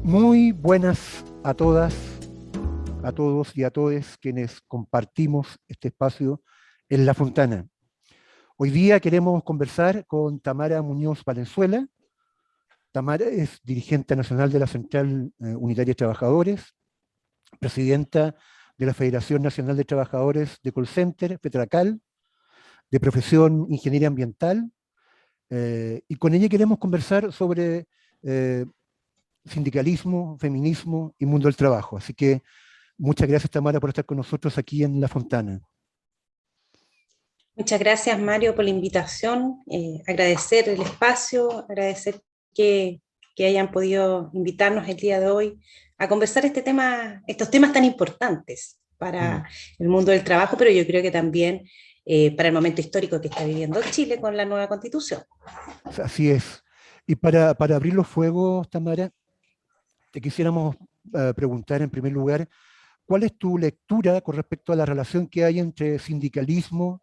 Muy buenas a todas, a todos y a todes quienes compartimos este espacio en La Fontana. Hoy día queremos conversar con Tamara Muñoz Valenzuela. Tamara es dirigente nacional de la Central Unitaria de Trabajadores, presidenta de la Federación Nacional de Trabajadores de Call Center, Petracal, de profesión Ingeniería Ambiental, y con ella queremos conversar sobre eh, sindicalismo, feminismo y mundo del trabajo. Así que muchas gracias, Tamara, por estar con nosotros aquí en La Fontana. Muchas gracias, Mario, por la invitación. Agradecer el espacio, agradecer que, que hayan podido invitarnos el día de hoy a conversar estos temas tan importantes Mm. para el mundo del trabajo, pero yo creo que también para el momento histórico que está viviendo Chile con la nueva Constitución. Así es. Y para abrir los fuegos, Tamara, te quisiéramos preguntar en primer lugar, ¿cuál es tu lectura con respecto a la relación que hay entre sindicalismo,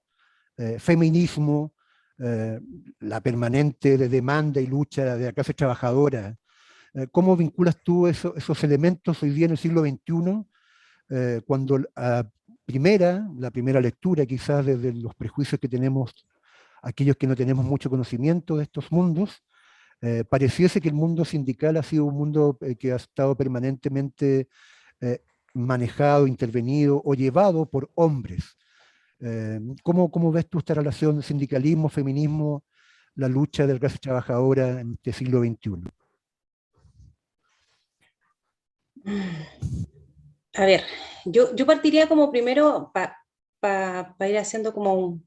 feminismo, eh, la permanente de demanda y lucha de la clase trabajadora? ¿Cómo vinculas tú esos elementos hoy día en el siglo XXI, cuando la primera lectura quizás desde los prejuicios que tenemos aquellos que no tenemos mucho conocimiento de estos mundos, pareciese que el mundo sindical ha sido un mundo que ha estado permanentemente eh, manejado, intervenido o llevado por hombres? ¿Cómo ves tú esta relación sindicalismo, feminismo, la lucha de la clase trabajadora en este siglo XXI? A ver, yo partiría como primero ir haciendo como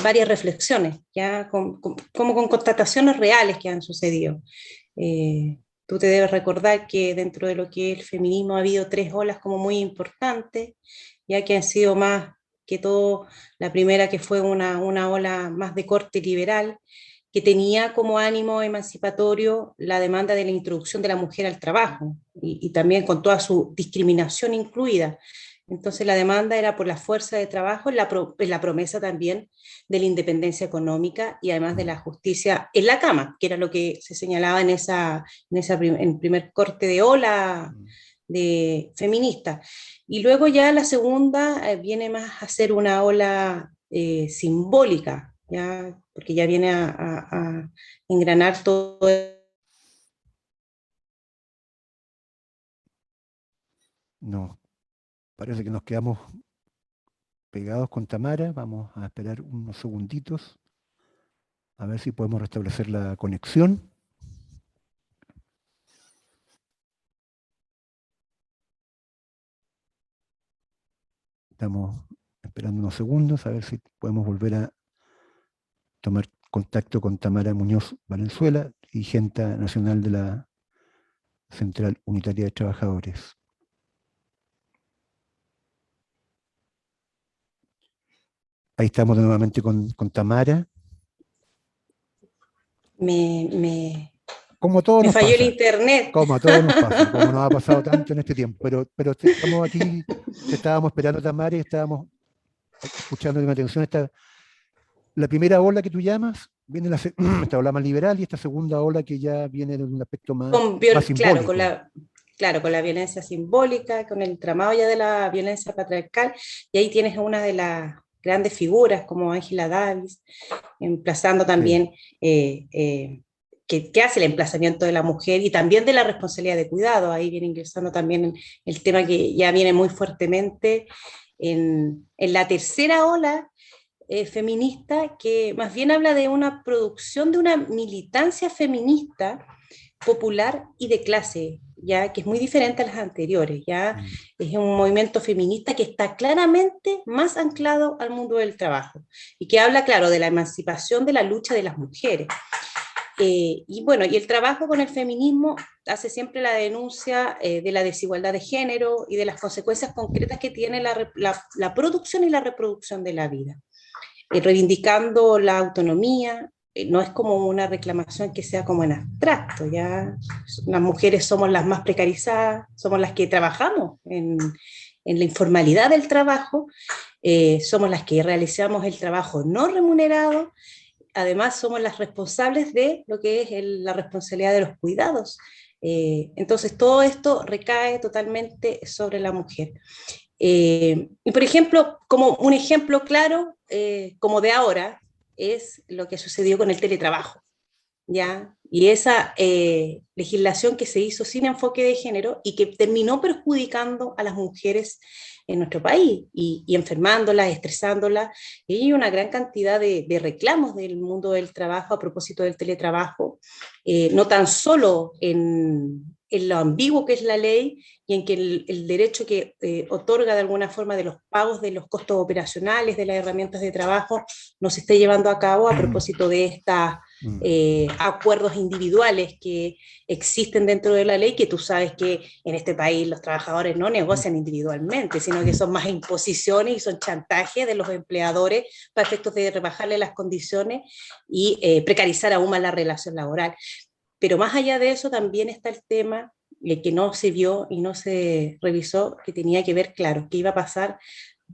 varias reflexiones, ya como con constataciones reales que han sucedido. Tú te debes recordar que dentro de lo que es el feminismo ha habido tres olas como muy importantes, ya que han sido más que todo la primera que fue una ola más de corte liberal, que tenía como ánimo emancipatorio la demanda de la introducción de la mujer al trabajo y también con toda su discriminación incluida. Entonces la demanda era por la fuerza de trabajo, la promesa también de la independencia económica y además de la justicia en la cama, que era lo que se señalaba en primer corte de ola de feminista. Y luego ya la segunda viene más a ser una ola simbólica, ¿ya? Porque ya viene a engranar todo. No, parece que nos quedamos pegados con Tamara. Vamos a esperar unos segunditos a ver si podemos restablecer la conexión. Estamos esperando unos segundos a ver si podemos volver a tomar contacto con Tamara Muñoz Valenzuela, dirigente nacional de la Central Unitaria de Trabajadores. Ahí estamos nuevamente con Tamara. Me, me, Como a todos me nos falló el pasa, internet. como a todos nos pasa, como nos ha pasado tanto en este tiempo, pero estamos aquí, te estábamos esperando, Tamara, y estábamos escuchando con atención la primera ola que tú llamas, viene esta ola más liberal y esta segunda ola que ya viene de un aspecto más Claro, simbólico. claro, con la violencia simbólica, con el tramado ya de la violencia patriarcal, y ahí tienes a una de las grandes figuras como Ángela Davis, emplazando Sí. también, que hace el emplazamiento de la mujer y también de la responsabilidad de cuidado. Ahí viene ingresando también el tema que ya viene muy fuertemente en la tercera ola feminista, que más bien habla de una producción de una militancia feminista popular y de clase, ya que es muy diferente a las anteriores, ya Mm. es un movimiento feminista que está claramente más anclado al mundo del trabajo y que habla, claro, de la emancipación de la lucha de las mujeres. Y bueno, y el trabajo con el feminismo hace siempre la denuncia de la desigualdad de género y de las consecuencias concretas que tiene la producción y la reproducción de la vida, reivindicando la autonomía. No es como una reclamación que sea como en abstracto, ya las mujeres somos las más precarizadas, somos las que trabajamos en la informalidad del trabajo, somos las que realizamos el trabajo no remunerado, además somos las responsables de lo que es la responsabilidad de los cuidados. Entonces todo esto recae totalmente sobre la mujer. Y por ejemplo, como un ejemplo claro, como de ahora, es lo que sucedió con el teletrabajo. ¿Ya? Y esa legislación que se hizo sin enfoque de género y que terminó perjudicando a las mujeres en nuestro país y enfermándolas, estresándolas. Y hay una gran cantidad de reclamos del mundo del trabajo a propósito del teletrabajo, no tan solo en lo ambiguo que es la ley y en que el derecho que otorga de alguna forma de los pagos de los costos operacionales de las herramientas de trabajo no se esté llevando a cabo a propósito de esta acuerdos individuales que existen dentro de la ley, que tú sabes que en este país los trabajadores no negocian individualmente, sino que son más imposiciones y son chantajes de los empleadores para efectos de rebajarle las condiciones y precarizar aún más la relación laboral. Pero más allá de eso también está el tema que no se vio y no se revisó, que tenía que ver, claro, qué iba a pasar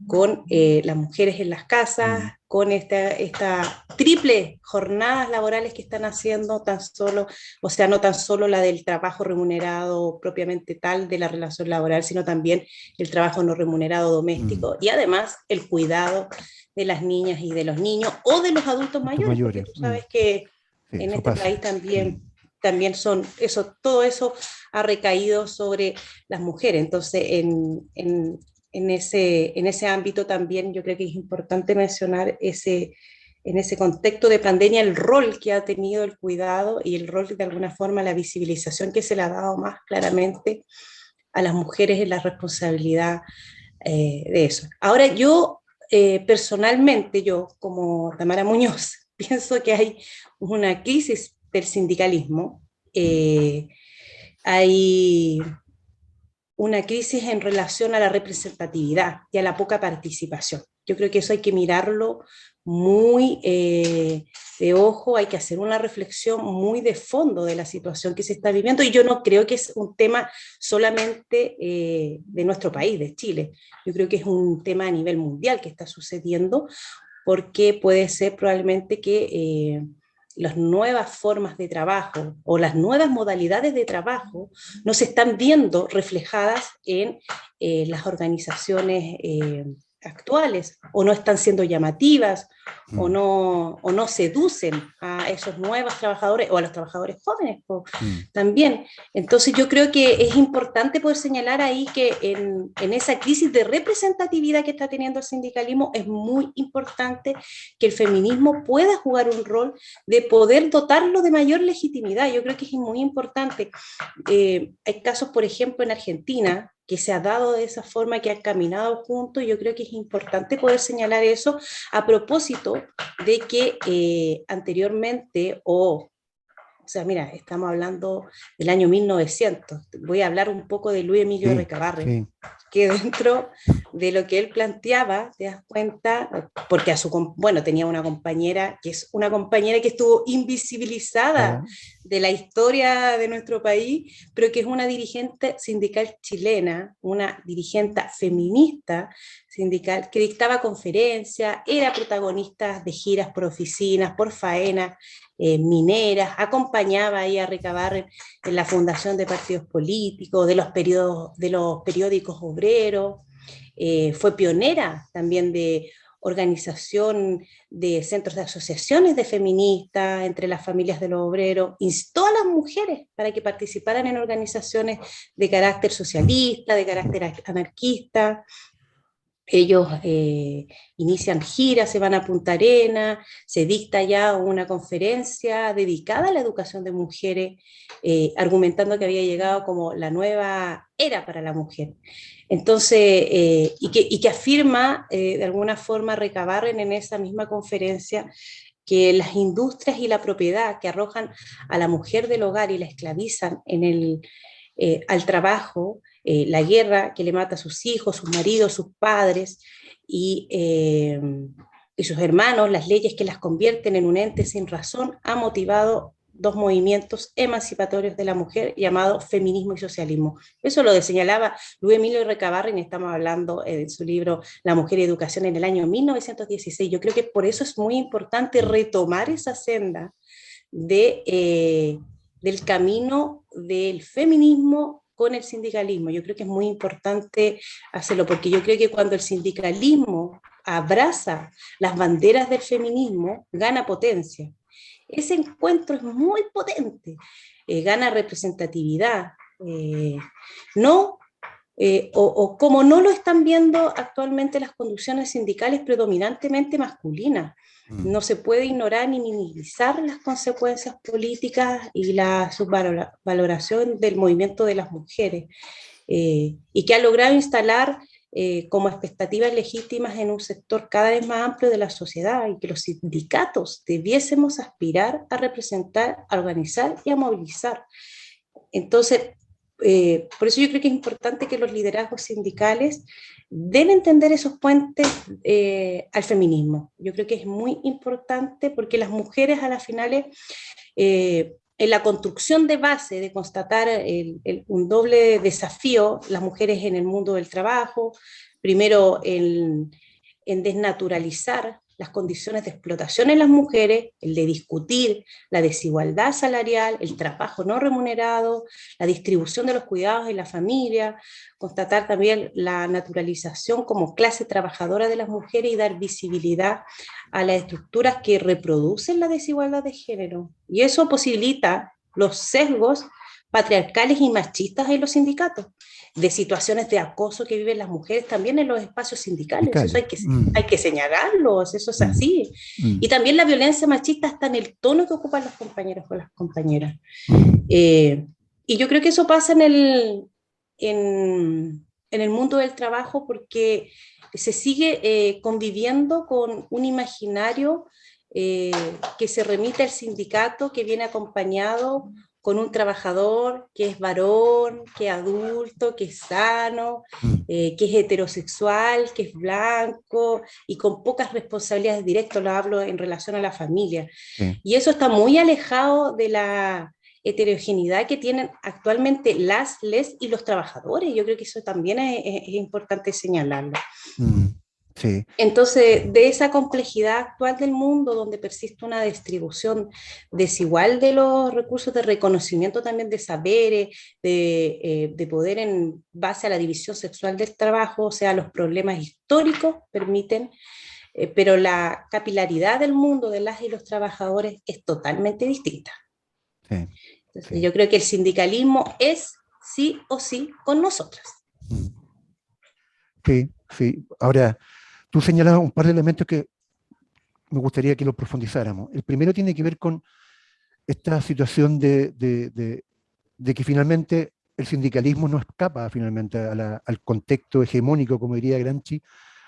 con las mujeres en las casas, con esta triple jornadas laborales que están haciendo tan solo, o sea, no tan solo la del trabajo remunerado propiamente tal de la relación laboral, sino también el trabajo no remunerado doméstico y además el cuidado de las niñas y de los niños o de los adultos Adultos mayores, porque mayores. tú sabes que Sí, en eso este pasa. país también son, eso, todo eso ha recaído sobre las mujeres. Entonces, en ese ámbito también yo creo que es importante mencionar en ese contexto de pandemia el rol que ha tenido el cuidado y el rol de alguna forma la visibilización que se le ha dado más claramente a las mujeres en la responsabilidad de eso. Ahora yo personalmente, yo como Tamara Muñoz, pienso que hay una crisis del sindicalismo, hay una crisis en relación a la representatividad y a la poca participación. Yo creo que eso hay que mirarlo muy de ojo, hay que hacer una reflexión muy de fondo de la situación que se está viviendo y yo no creo que es un tema solamente de nuestro país, de Chile. Yo creo que es un tema a nivel mundial que está sucediendo porque puede ser probablemente que las nuevas formas de trabajo o las nuevas modalidades de trabajo no se están viendo reflejadas en las organizaciones actuales o no están siendo llamativas o no seducen a esos nuevos trabajadores o a los trabajadores jóvenes también. Entonces yo creo que es importante poder señalar ahí que en esa crisis de representatividad que está teniendo el sindicalismo es muy importante que el feminismo pueda jugar un rol de poder dotarlo de mayor legitimidad. Yo creo que es muy importante. Hay casos, por ejemplo, en Argentina, que se ha dado de esa forma, que han caminado juntos, y yo creo que es importante poder señalar eso a propósito de que anteriormente, o sea, mira, estamos hablando del año 1900, voy a hablar un poco de Luis Emilio Sí, Recabarren, sí. que dentro de lo que él planteaba, te das cuenta, porque bueno, tenía una compañera que es una compañera que estuvo invisibilizada Ah, de la historia de nuestro país, pero que es una dirigente sindical chilena, una dirigente feminista sindical que dictaba conferencias, era protagonista de giras por oficinas, por faenas mineras, acompañaba ahí a Recabarren en la fundación de partidos políticos, de los periódicos obreros, fue pionera también de organización de centros de asociaciones de feministas entre las familias de los obreros, instó a las mujeres para que participaran en organizaciones de carácter socialista, de carácter anarquista. Ellos inician giras, se van a Punta Arenas, se dicta ya una conferencia dedicada a la educación de mujeres, argumentando que había llegado como la nueva era para la mujer. Entonces, y que afirma de alguna forma Recabarren en esa misma conferencia que las industrias y la propiedad que arrojan a la mujer del hogar y la esclavizan al trabajo, la guerra que le mata a sus hijos, sus maridos, sus padres y sus hermanos, las leyes que las convierten en un ente sin razón, ha motivado dos movimientos emancipatorios de la mujer llamados feminismo y socialismo. Eso lo señalaba Luis Emilio Recabarren, estamos hablando en su libro La mujer y educación en el año 1916. Yo creo que por eso es muy importante retomar esa senda de del camino del feminismo con el sindicalismo. Yo creo que es muy importante hacerlo, porque yo creo que cuando el sindicalismo abraza las banderas del feminismo, gana potencia. Ese encuentro es muy potente, gana representatividad. No o como no lo están viendo actualmente las conducciones sindicales predominantemente masculinas. No se puede ignorar ni minimizar las consecuencias políticas y la subvaloración del movimiento de las mujeres, y que ha logrado instalar como expectativas legítimas en un sector cada vez más amplio de la sociedad, y que los sindicatos debiésemos aspirar a representar, a organizar y a movilizar. Entonces, por eso yo creo que es importante que los liderazgos sindicales den a entender esos puentes al feminismo. Yo creo que es muy importante, porque las mujeres a las finales, en la construcción de base, de constatar un doble desafío, las mujeres en el mundo del trabajo, primero en desnaturalizar las condiciones de explotación en las mujeres, el de discutir la desigualdad salarial, el trabajo no remunerado, la distribución de los cuidados en la familia, constatar también la naturalización como clase trabajadora de las mujeres y dar visibilidad a las estructuras que reproducen la desigualdad de género. Y eso posibilita los sesgos patriarcales y machistas en los sindicatos, de situaciones de acoso que viven las mujeres también en los espacios sindicales. Eso hay que señalarlo, eso es así. Y también la violencia machista está en el tono que ocupan los compañeros con las compañeras. Y yo creo que eso pasa en el mundo del trabajo, porque se sigue conviviendo con un imaginario que se remite al sindicato, que viene acompañado con un trabajador que es varón, que es adulto, que es sano, que es heterosexual, que es blanco y con pocas responsabilidades directas, lo hablo en relación a la familia. Sí. Y eso está muy alejado de la heterogeneidad que tienen actualmente les y los trabajadores. Yo creo que eso también es importante señalarlo. Sí. Entonces, de esa complejidad actual del mundo, donde persiste una distribución desigual de los recursos de reconocimiento también de saberes, de poder en base a la división sexual del trabajo, o sea, los problemas históricos permiten, pero la capilaridad del mundo de las y los trabajadores es totalmente distinta. Sí. Entonces, yo creo que el sindicalismo es sí o sí con nosotras. Sí, sí. Ahora, tú señalas un par de elementos que me gustaría que lo profundizáramos. El primero tiene que ver con esta situación de que finalmente el sindicalismo no escapa finalmente al contexto hegemónico, como diría Gramsci,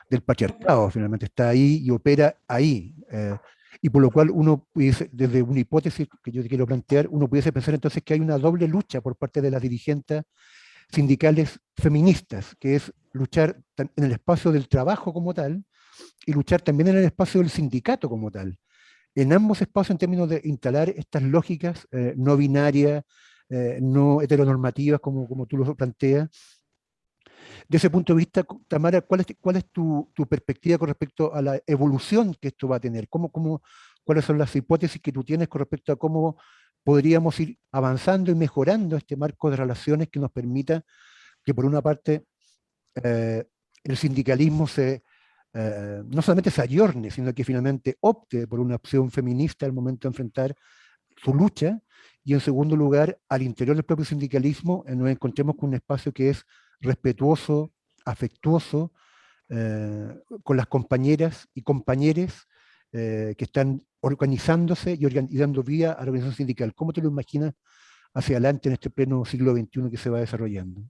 del patriarcado. Finalmente está ahí y opera ahí. Y por lo cual uno pudiese, desde una hipótesis que yo quiero plantear, uno pudiese pensar entonces que hay una doble lucha por parte de las dirigentes sindicales feministas, que es luchar en el espacio del trabajo como tal y luchar también en el espacio del sindicato como tal. En ambos espacios, en términos de instalar estas lógicas no binarias, no heteronormativas, como tú lo planteas. De ese punto de vista, Tamara, ¿cuál es tu perspectiva con respecto a la evolución que esto va a tener? ¿Cuáles son las hipótesis que tú tienes con respecto a cómo podríamos ir avanzando y mejorando este marco de relaciones que nos permita que, por una parte, eh, el sindicalismo no solamente se ayorne, sino que finalmente opte por una opción feminista al momento de enfrentar su lucha, y en segundo lugar, al interior del propio sindicalismo, nos encontremos con un espacio que es respetuoso, afectuoso, con las compañeras y compañeros que están organizándose y dando vía a la organización sindical. ¿Cómo te lo imaginas hacia adelante en este pleno siglo XXI que se va desarrollando?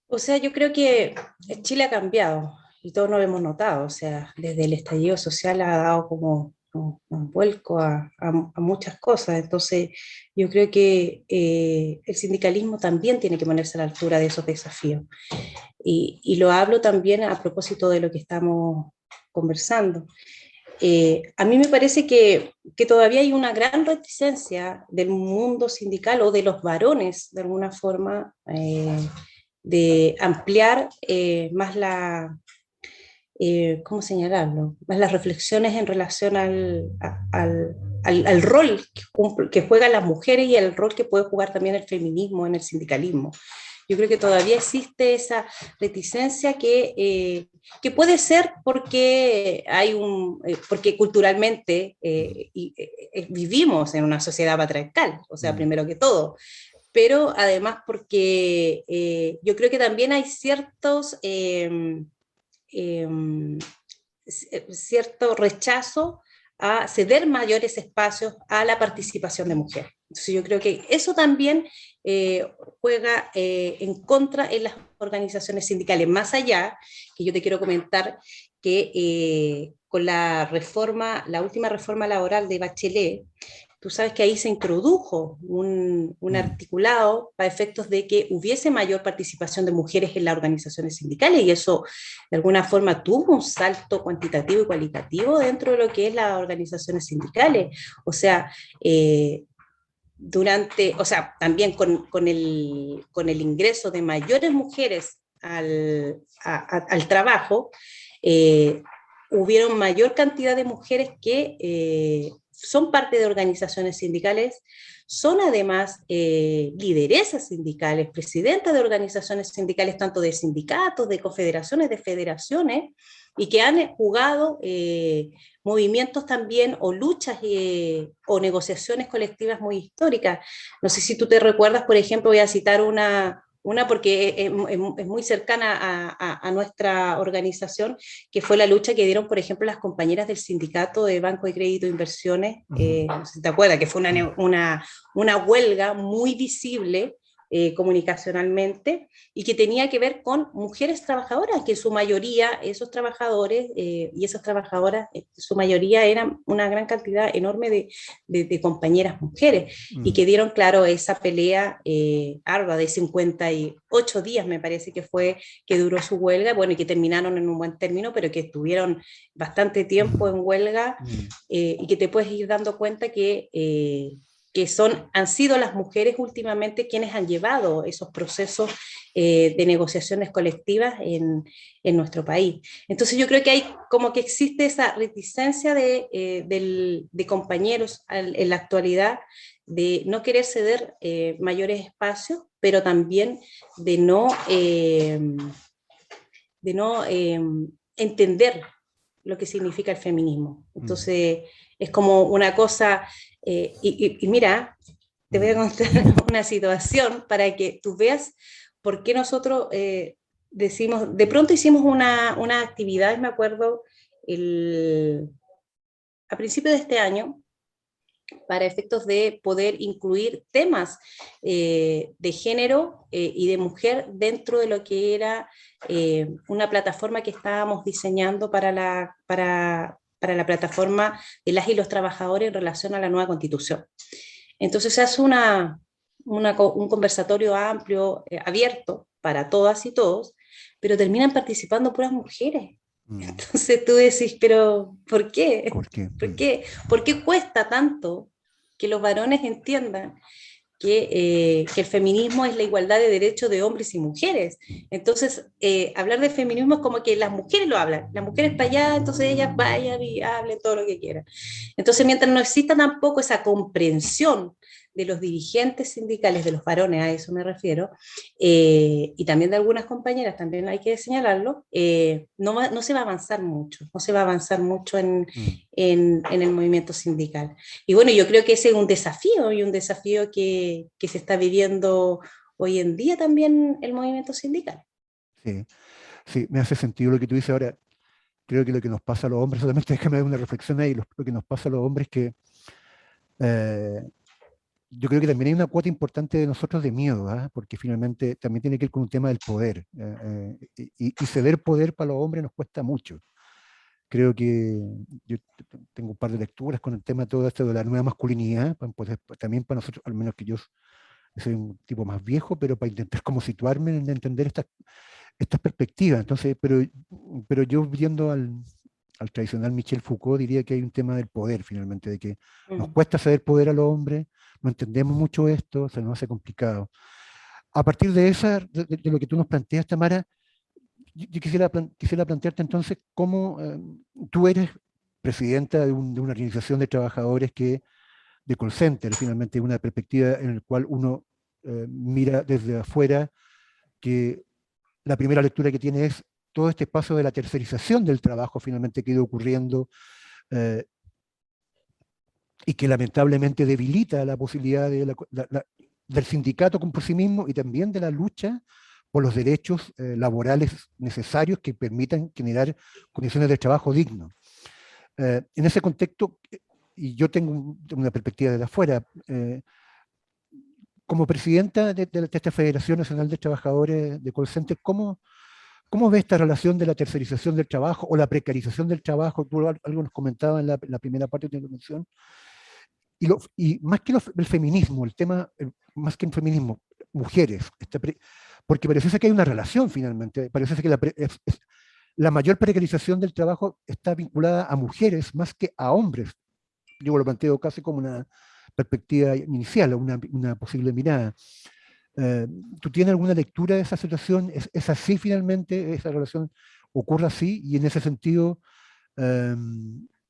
O sea, yo creo que Chile ha cambiado y todos lo hemos notado. O sea, desde el estallido social ha dado como un vuelco a muchas cosas. Entonces, yo creo que el sindicalismo también tiene que ponerse a la altura de esos desafíos. Y lo hablo también a propósito de lo que estamos conversando. A mí me parece que todavía hay una gran reticencia del mundo sindical o de los varones, de alguna forma, de ampliar más ¿cómo señalarlo? Más las reflexiones en relación al rol que juegan las mujeres y el rol que puede jugar también el feminismo en el sindicalismo. Yo creo que todavía existe esa reticencia que puede ser porque porque culturalmente vivimos en una sociedad patriarcal, o sea, primero que todo, pero además porque yo creo que también hay eh, cierto rechazo a ceder mayores espacios a la participación de mujeres. Entonces yo creo que eso también juega en contra en las organizaciones sindicales, más allá, que yo te quiero comentar que con la reforma, la última reforma laboral de Bachelet, tú sabes que ahí se introdujo un articulado para efectos de que hubiese mayor participación de mujeres en las organizaciones sindicales y eso de alguna forma tuvo un salto cuantitativo y cualitativo dentro de lo que es las organizaciones sindicales. O sea, también con el ingreso de mayores mujeres al trabajo, hubieron mayor cantidad de mujeres que son parte de organizaciones sindicales, son además lideresas sindicales, presidentas de organizaciones sindicales, tanto de sindicatos, de confederaciones, de federaciones, y que han jugado movimientos también o luchas o negociaciones colectivas muy históricas. No sé si tú te recuerdas, por ejemplo, voy a citar una porque es muy cercana a nuestra organización, que fue la lucha que dieron, por ejemplo, las compañeras del sindicato de Banco de Crédito e Inversiones, no sé si te acuerdas, que fue una huelga muy visible comunicacionalmente y que tenía que ver con mujeres trabajadoras, que en su mayoría esos trabajadores y esas trabajadoras, su mayoría eran una gran cantidad enorme de compañeras mujeres y que dieron, claro, esa pelea ardua de 58 días, me parece que fue que duró su huelga, bueno, y que terminaron en un buen término, pero que estuvieron bastante tiempo en huelga y que te puedes ir dando cuenta que han sido las mujeres últimamente quienes han llevado esos procesos de negociaciones colectivas en nuestro país. Entonces yo creo que hay como que existe esa reticencia de compañeros en la actualidad de no querer ceder mayores espacios, pero también de no entender lo que significa el feminismo. Entonces es como una cosa, y mira, te voy a contar una situación para que tú veas por qué nosotros decimos, de pronto hicimos una actividad, me acuerdo, a principios de este año, para efectos de poder incluir temas de género y de mujer dentro de lo que era una plataforma que estábamos diseñando para la plataforma de las y los trabajadores en relación a la nueva constitución. Entonces se hace un conversatorio amplio, abierto para todas y todos, pero terminan participando puras mujeres. Entonces tú decís, pero ¿por qué? ¿Por qué? ¿Por qué? ¿Por qué cuesta tanto que los varones entiendan que el feminismo es la igualdad de derechos de hombres y mujeres? Entonces, hablar de feminismo es como que las mujeres lo hablan, las mujeres para allá, entonces ellas vayan y hablen todo lo que quieran. Entonces, mientras no exista tampoco esa comprensión de los dirigentes sindicales, de los varones, a eso me refiero, y también de algunas compañeras, también hay que señalarlo, no se va a avanzar mucho, no se va a avanzar mucho en el movimiento sindical. Y bueno, yo creo que ese es un desafío, y un desafío que se está viviendo hoy en día también el movimiento sindical. Sí, sí, me hace sentido lo que tú dices ahora. Creo que lo que nos pasa a los hombres, solamente déjame dar una reflexión ahí, lo que nos pasa a los hombres es que eh, yo creo que también hay una cuota importante de nosotros de miedo, ¿ah? Porque finalmente también tiene que ver con un tema del poder. Y ceder poder para los hombres nos cuesta mucho. Creo que yo tengo un par de lecturas con el tema todo esto de la nueva masculinidad, también para nosotros, al menos que yo soy un tipo más viejo, pero para intentar como situarme en entender estas perspectivas. Entonces, pero yo viendo al tradicional Michel Foucault diría que hay un tema del poder finalmente, de que nos cuesta ceder poder a los hombres, no entendemos mucho esto, se nos hace complicado. A partir de lo que tú nos planteas, Tamara, yo quisiera plantearte entonces cómo tú eres presidenta de una organización de trabajadores de call center, finalmente una perspectiva en la cual uno mira desde afuera que la primera lectura que tiene es todo este paso de la tercerización del trabajo finalmente que ha ido ocurriendo eh, y que lamentablemente debilita la posibilidad del sindicato por sí mismo y también de la lucha por los derechos laborales necesarios que permitan generar condiciones de trabajo digno. En ese contexto, y yo tengo una perspectiva desde afuera, como presidenta de esta Federación Nacional de Trabajadores de Call Center, ¿cómo ve esta relación de la tercerización del trabajo o la precarización del trabajo? Tú algo nos comentaba en la primera parte de tu intervención. Y más que el feminismo, el tema, más que el feminismo, mujeres, porque parece que hay una relación finalmente, parece que la mayor precarización del trabajo está vinculada a mujeres más que a hombres. Yo lo planteo casi como una perspectiva inicial, una posible mirada. ¿Tú tienes alguna lectura de esa situación? ¿Es así finalmente? ¿Esa relación ocurre así? Y en ese sentido,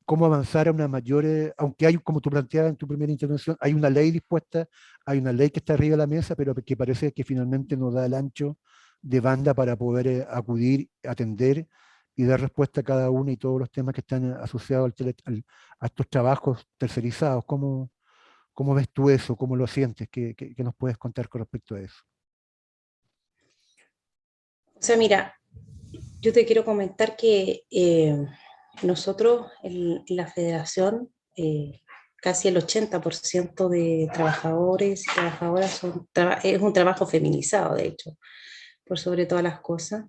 ¿cómo avanzar a una mayor, aunque hay, como tú planteabas en tu primera intervención, hay una ley dispuesta, hay una ley que está arriba de la mesa, pero que parece que finalmente no da el ancho de banda para poder acudir, atender y dar respuesta a cada uno y todos los temas que están asociados a estos trabajos tercerizados? ¿Cómo ves tú eso? ¿Cómo lo sientes? ¿Qué nos puedes contar con respecto a eso? O sea, mira, yo te quiero comentar que nosotros en la federación, casi el 80% de trabajadores y trabajadoras es un trabajo feminizado, de hecho, por sobre todas las cosas.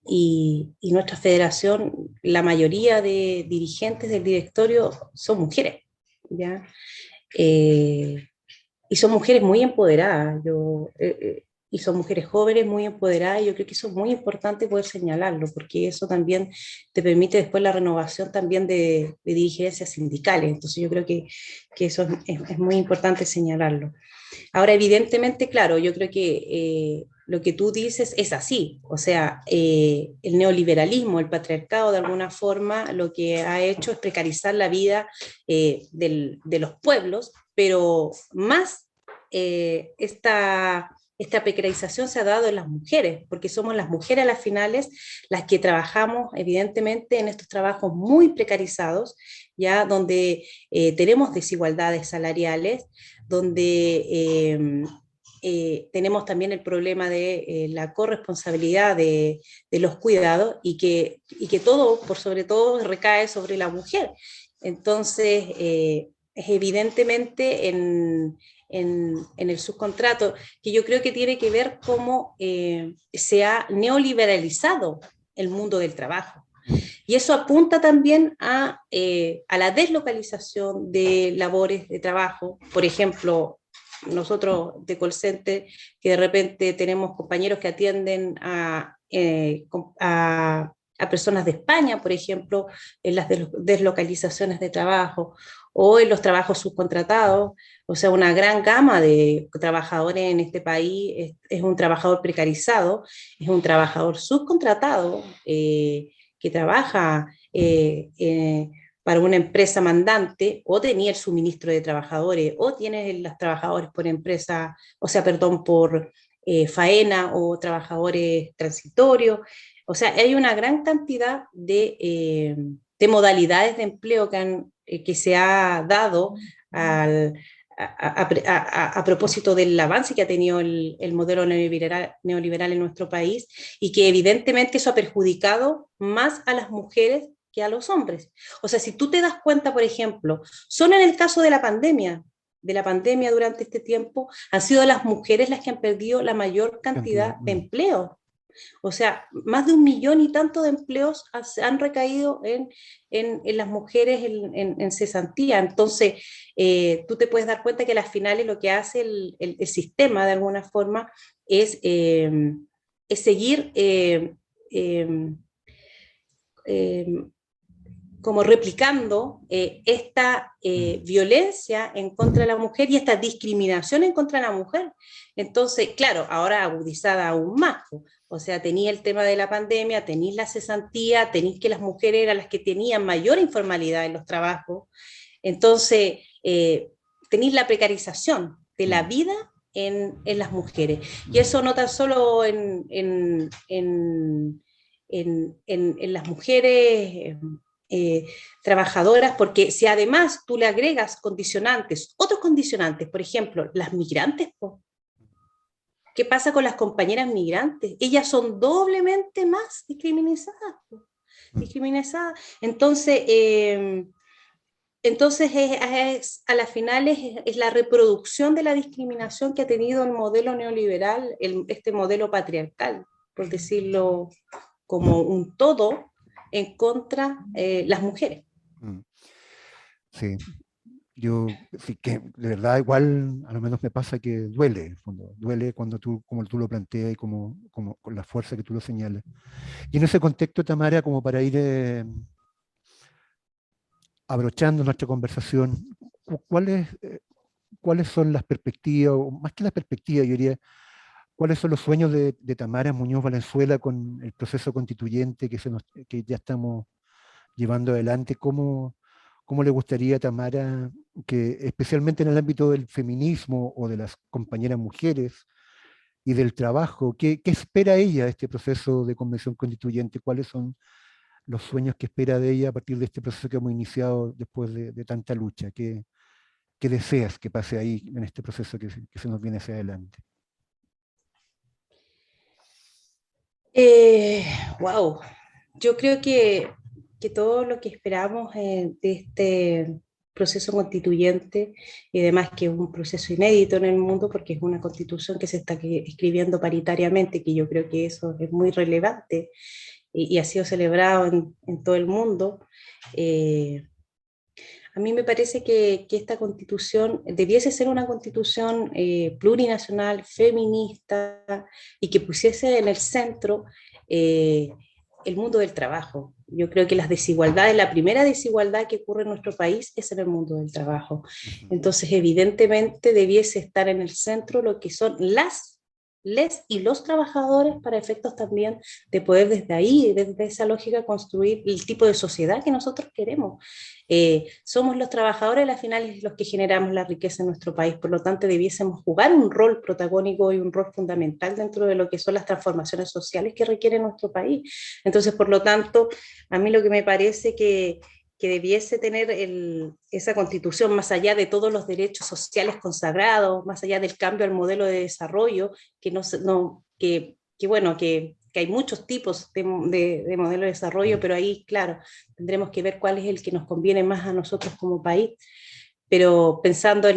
Y nuestra federación, la mayoría de dirigentes del directorio son mujeres, ¿ya? Eh, y son mujeres muy empoderadas. Y son mujeres jóvenes muy empoderadas, y yo creo que eso es muy importante poder señalarlo, porque eso también te permite después la renovación también de dirigencias sindicales. Entonces yo creo que eso es muy importante señalarlo. Ahora, evidentemente, claro, yo creo que lo que tú dices es así. O sea, el neoliberalismo, el patriarcado, de alguna forma, lo que ha hecho es precarizar la vida de los pueblos, pero más esta precarización se ha dado en las mujeres, porque somos las mujeres a las finales las que trabajamos, evidentemente, en estos trabajos muy precarizados, ya donde tenemos desigualdades salariales, donde tenemos también el problema de la corresponsabilidad de los cuidados, y que todo, por sobre todo, recae sobre la mujer. Entonces, es evidentemente en el subcontrato, que yo creo que tiene que ver cómo se ha neoliberalizado el mundo del trabajo. Y eso apunta también a la deslocalización de labores de trabajo. Por ejemplo, nosotros de call center, que de repente tenemos compañeros que atienden a personas de España, por ejemplo, en las deslocalizaciones de trabajo, o en los trabajos subcontratados. O sea, una gran gama de trabajadores en este país es un trabajador precarizado, es un trabajador subcontratado, que trabaja para una empresa mandante, o tenía el suministro de trabajadores, o tiene los trabajadores por empresa, o sea, perdón, por faena, o trabajadores transitorios. O sea, hay una gran cantidad de modalidades de empleo que se ha dado al, a propósito del avance que ha tenido el modelo neoliberal en nuestro país, y que evidentemente eso ha perjudicado más a las mujeres que a los hombres. O sea, si tú te das cuenta, por ejemplo, solo en el caso de la pandemia durante este tiempo, han sido las mujeres las que han perdido la mayor Cantidad. cantidad de empleos. O sea, más de 1 millón y tanto de empleos han recaído en las mujeres en cesantía. Entonces, tú te puedes dar cuenta que a las finales lo que hace el sistema, de alguna forma, es seguir eh, eh, como replicando esta violencia en contra de la mujer y esta discriminación en contra de la mujer. Entonces, claro, ahora agudizada aún más. O sea, tenía el tema de la pandemia, tenéis la cesantía, tenéis que las mujeres eran las que tenían mayor informalidad en los trabajos. Entonces, tenéis la precarización de la vida en las mujeres. Y eso no tan solo en las mujeres trabajadoras, porque si además tú le agregas condicionantes, otros condicionantes, por ejemplo, las migrantes, po, ¿qué pasa con las compañeras migrantes? Ellas son doblemente más discriminadas. Po, discriminadas. Entonces, a la final es la reproducción de la discriminación que ha tenido el modelo neoliberal, este modelo patriarcal, por decirlo como un todo, en contra las mujeres. Sí, yo sí que de verdad igual a lo menos me pasa que duele, en el fondo, duele cuando tú, como tú lo planteas y como con la fuerza que tú lo señalas. Y en ese contexto, Tamara, como para ir abrochando nuestra conversación, ¿cuáles, cuáles son las perspectivas, o más que las perspectivas, yo diría, cuáles son los sueños de Tamara Muñoz Valenzuela con el proceso constituyente que ya estamos llevando adelante? ¿Cómo le gustaría a Tamara que, especialmente en el ámbito del feminismo o de las compañeras mujeres y del trabajo, qué espera ella de este proceso de convención constituyente? ¿Cuáles son los sueños que espera de ella a partir de este proceso que hemos iniciado después de tanta lucha? ¿Qué deseas que pase ahí en este proceso que se nos viene hacia adelante? Wow, yo creo que todo lo que esperamos de este proceso constituyente, y además que es un proceso inédito en el mundo porque es una constitución que se está escribiendo paritariamente, que yo creo que eso es muy relevante y ha sido celebrado en todo el mundo. A mí me parece que esta constitución debiese ser una constitución plurinacional, feminista, y que pusiese en el centro eh, el mundo del trabajo. Yo creo que las desigualdades, la primera desigualdad que ocurre en nuestro país es en el mundo del trabajo. Ujú. Entonces, evidentemente, debiese estar en el centro lo que son les y los trabajadores para efectos también de poder desde ahí, desde esa lógica, construir el tipo de sociedad que nosotros queremos. Somos los trabajadores, al final, los que generamos la riqueza en nuestro país, por lo tanto debiésemos jugar un rol protagónico y un rol fundamental dentro de lo que son las transformaciones sociales que requiere nuestro país. Entonces, por lo tanto, a mí lo que me parece que debiese tener esa constitución, más allá de todos los derechos sociales consagrados, más allá del cambio al modelo de desarrollo, que bueno, que hay muchos tipos de modelo de desarrollo, pero ahí, claro, tendremos que ver cuál es el que nos conviene más a nosotros como país, pero pensando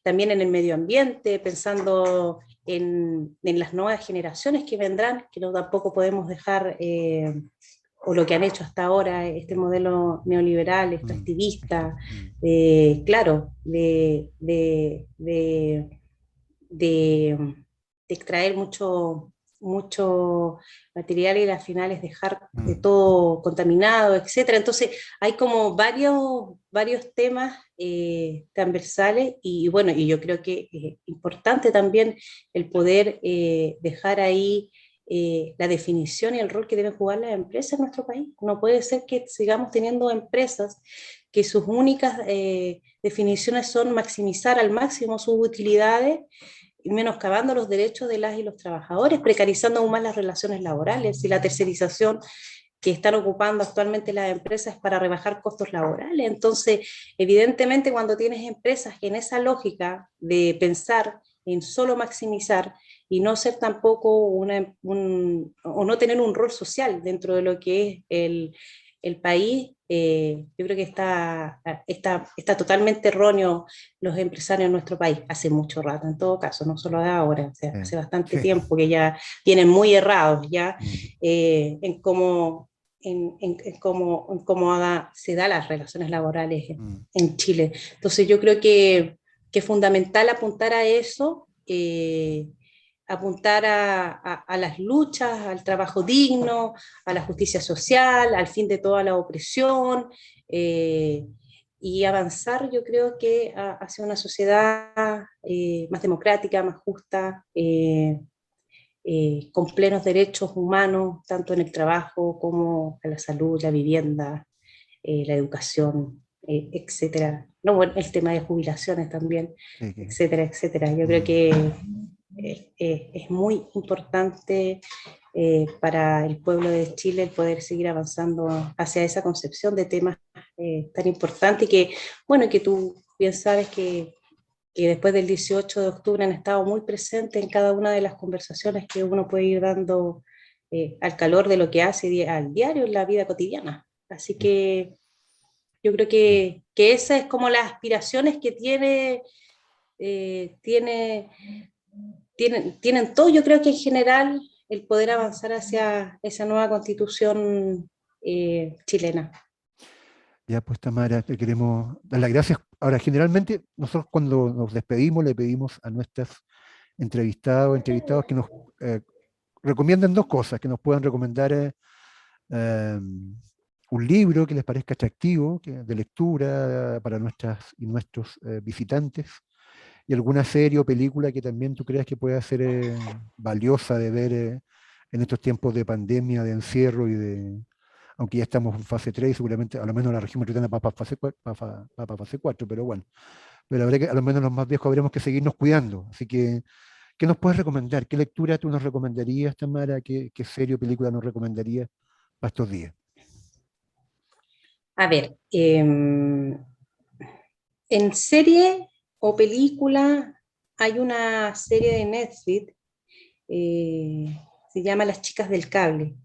también en el medio ambiente, pensando en las nuevas generaciones que vendrán, que no tampoco podemos dejar, o lo que han hecho hasta ahora, este modelo neoliberal, Mm, extractivista, mm, claro, de extraer mucho material y al final es dejar mm, todo contaminado, etcétera. Entonces hay como varios temas transversales y bueno, y yo creo que es importante también el poder dejar ahí la definición y el rol que deben jugar las empresas en nuestro país. No puede ser que sigamos teniendo empresas que sus únicas definiciones son maximizar al máximo sus utilidades, menoscabando los derechos de las y los trabajadores, precarizando aún más las relaciones laborales y la tercerización que están ocupando actualmente las empresas para rebajar costos laborales. Entonces, evidentemente, cuando tienes empresas que en esa lógica de pensar en solo maximizar y no ser tampoco o no tener un rol social dentro de lo que es el país, yo creo que está totalmente erróneo los empresarios en nuestro país, hace mucho rato, en todo caso, no solo de ahora, o sea, hace bastante sí. tiempo que ya vienen muy errados ya Mm, en cómo se dan las relaciones laborales mm, en Chile. Entonces yo creo que es fundamental apuntar a eso, apuntar a las luchas, al trabajo digno, a la justicia social, al fin de toda la opresión, y avanzar, yo creo que hacia una sociedad más democrática, más justa, con plenos derechos humanos, tanto en el trabajo como a la salud, la vivienda, la educación, etcétera. No, bueno, el tema de jubilaciones también, Sí, etcétera, etcétera. Yo creo mm, que es muy importante para el pueblo de Chile el poder seguir avanzando hacia esa concepción de temas tan importantes y que, bueno, que tú bien sabes que después del 18 de octubre han estado muy presentes en cada una de las conversaciones que uno puede ir dando al calor de lo que hace al diario en la vida cotidiana. Así sí, que yo creo sí. que esa es como las aspiraciones que tiene tienen todo, yo creo que en general, el poder avanzar hacia esa nueva constitución chilena. Ya pues Tamara, te queremos dar las gracias. Ahora, generalmente nosotros cuando nos despedimos le pedimos a nuestras entrevistados o entrevistados que nos eh, recomienden dos cosas, que nos puedan recomendar eh, un libro que les parezca atractivo, de lectura para nuestras y nuestros visitantes, y alguna serie o película que también tú creas que pueda ser valiosa de ver en estos tiempos de pandemia, de encierro y de, aunque ya estamos en fase 3 y seguramente a lo menos la región metropolitana va para fase 4, fase 4, pero bueno, pero habrá que, a lo menos los más viejos habremos que seguirnos cuidando. Así que, ¿qué nos puedes recomendar? ¿Qué lectura tú nos recomendarías, Tamara? ¿Qué serie o película nos recomendarías para estos días? A ver, en serie o película hay una serie de Netflix, eh, se llama Las chicas del cable.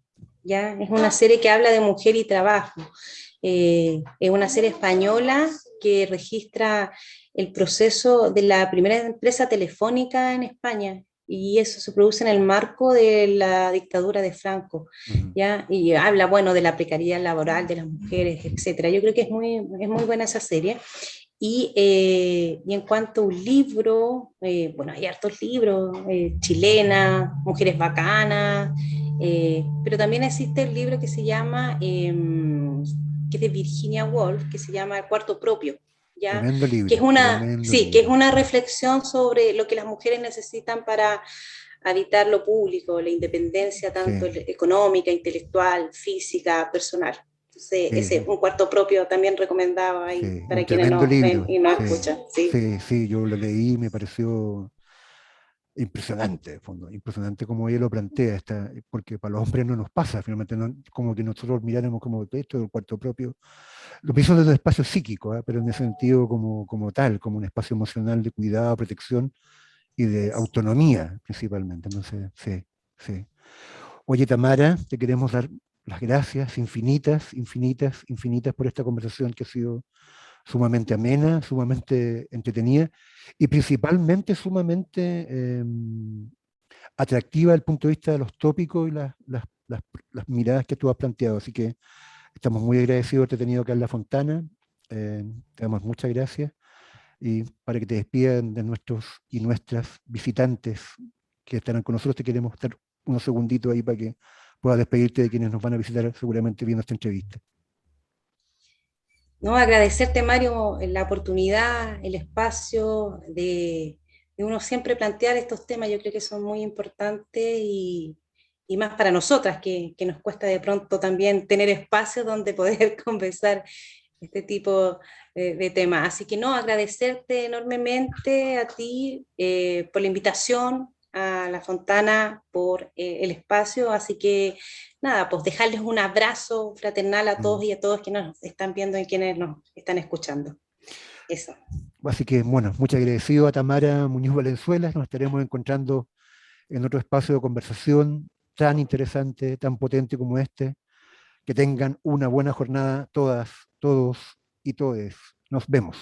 ¿Ya? Es una serie que habla de mujer y trabajo. Es una serie española que registra el proceso de la primera empresa telefónica en España y eso se produce en el marco de la dictadura de Franco, Ujú. ¿ya? Y habla, bueno, de la precariedad laboral de las mujeres, etcétera. Yo creo que es muy buena esa serie. Y en cuanto a un libro, bueno, hay hartos libros, Chilena, Mujeres Bacanas, pero también existe el libro que se llama, que es de Virginia Woolf, que se llama El Cuarto Propio, ¿ya? Tremendo Sí, que es libro. una reflexión sobre lo que las mujeres necesitan para habitar lo público, la independencia tanto Sí, económica, intelectual, física, personal. Entonces, ese sí, un cuarto propio también recomendaba ahí sí, un para quienes tremendo nos ven libro. y nos Sí, escuchan. Sí, sí, sí, yo lo leí y me pareció impresionante, de fondo, impresionante como ella lo plantea, porque para los hombres no nos pasa, finalmente, como que nosotros miráramos como esto del cuarto propio, lo pienso desde el espacio psíquico, pero en ese sentido como tal, como un espacio emocional de cuidado, protección y de eso. autonomía principalmente. Entonces, sí, sí. Oye, Tamara, te queremos dar las gracias infinitas, infinitas, infinitas por esta conversación que ha sido sumamente amena, sumamente entretenida y principalmente sumamente atractiva desde el punto de vista de los tópicos y las miradas que tú has planteado. Así que estamos muy agradecidos de haberte tenido acá en La Fontana. Te damos muchas gracias y para que te despidan de nuestros y nuestras visitantes que estarán con nosotros, te queremos dar unos segunditos ahí para que puedas despedirte de quienes nos van a visitar seguramente viendo esta entrevista. No, agradecerte, Mario, la oportunidad, el espacio de uno siempre plantear estos temas. Yo creo que son muy importantes y más para nosotras, que nos cuesta de pronto también tener espacios donde poder conversar este tipo de temas. Así que no, agradecerte enormemente a ti por la invitación, a La Fontana por el espacio. Así que nada, pues dejarles un abrazo fraternal a Mm. todos y a todos quienes nos están viendo y quienes nos están escuchando. Eso. Así que, bueno, muchas agradecido a Tamara Muñoz Valenzuela. Nos estaremos encontrando en otro espacio de conversación tan interesante, tan potente como este. Que tengan una buena jornada todas, todos y todes. Nos vemos.